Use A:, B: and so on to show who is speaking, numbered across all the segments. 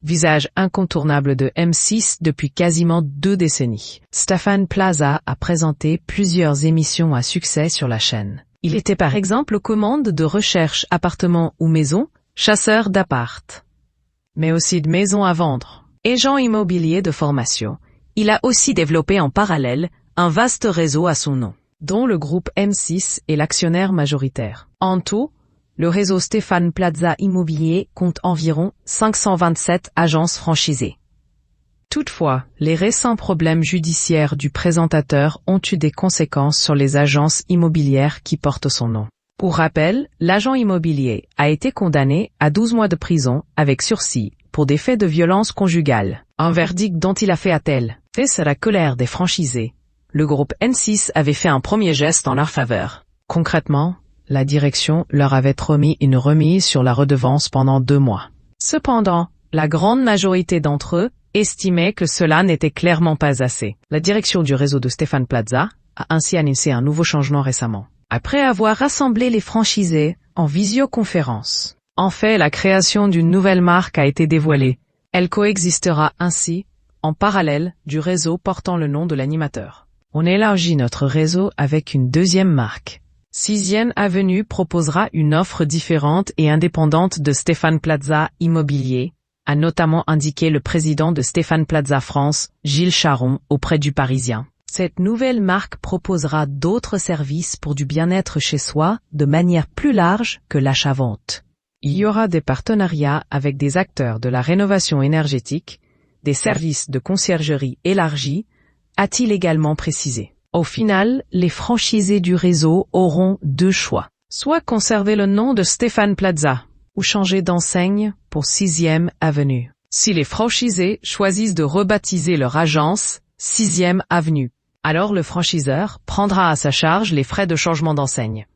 A: Visage incontournable de M6 depuis quasiment 2 décennies, Stéphane Plaza a présenté plusieurs émissions à succès sur la chaîne. Il était par exemple aux commandes de recherche appartement ou maison, chasseur d'appart, mais aussi de maisons à vendre. Agent immobilier de formation, il a aussi développé en parallèle un vaste réseau à son nom, dont le groupe M6 est l'actionnaire majoritaire. En tout, le réseau Stéphane Plaza Immobilier compte environ 527 agences franchisées. Toutefois, les récents problèmes judiciaires du présentateur ont eu des conséquences sur les agences immobilières qui portent son nom. Pour rappel, l'agent immobilier a été condamné à 12 mois de prison avec sursis pour des faits de violence conjugale, un verdict dont il a fait appel. Face à la colère des franchisés, le groupe M6 avait fait un premier geste en leur faveur. Concrètement, la direction leur avait promis une remise sur la redevance pendant 2 mois. Cependant, la grande majorité d'entre eux estimait que cela n'était clairement pas assez. La direction du réseau de Stéphane Plaza a ainsi annoncé un nouveau changement récemment, après avoir rassemblé les franchisés en visioconférence. En fait, la création d'une nouvelle marque a été dévoilée. Elle coexistera ainsi, en parallèle, du réseau portant le nom de l'animateur. On élargit notre réseau avec une deuxième marque. 6e Avenue proposera une offre différente et indépendante de Stéphane Plaza Immobilier, a notamment indiqué le président de Stéphane Plaza France, Gilles Charon, auprès du Parisien. Cette nouvelle marque proposera d'autres services pour du bien-être chez soi de manière plus large que l'achat-vente. Il y aura des partenariats avec des acteurs de la rénovation énergétique, des services de conciergerie élargis, a-t-il également précisé. Au final, les franchisés du réseau auront 2 choix. Soit conserver le nom de Stéphane Plaza, ou changer d'enseigne pour 6e Avenue. Si les franchisés choisissent de rebaptiser leur agence 6e Avenue, alors le franchiseur prendra à sa charge les frais de changement d'enseigne.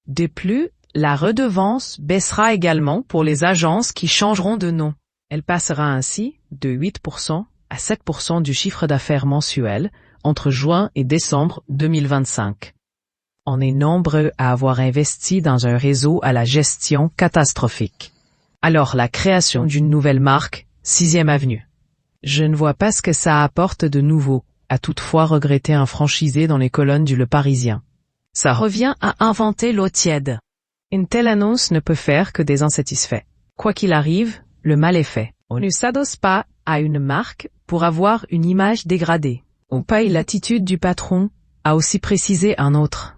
A: De plus, la redevance baissera également pour les agences qui changeront de nom. Elle passera ainsi de 8% à 7% du chiffre d'affaires mensuel entre juin et décembre 2025. On est nombreux à avoir investi dans un réseau à la gestion catastrophique. Alors la création d'une nouvelle marque, 6e Avenue. Je ne vois pas ce que ça apporte de nouveau, a toutefois regretté un franchisé dans les colonnes du Le Parisien. Ça revient à inventer l'eau tiède. Une telle annonce ne peut faire que des insatisfaits. Quoi qu'il arrive, le mal est fait. On ne s'adosse pas à une marque pour avoir une image dégradée. On paye l'attitude du patron, a aussi précisé un autre.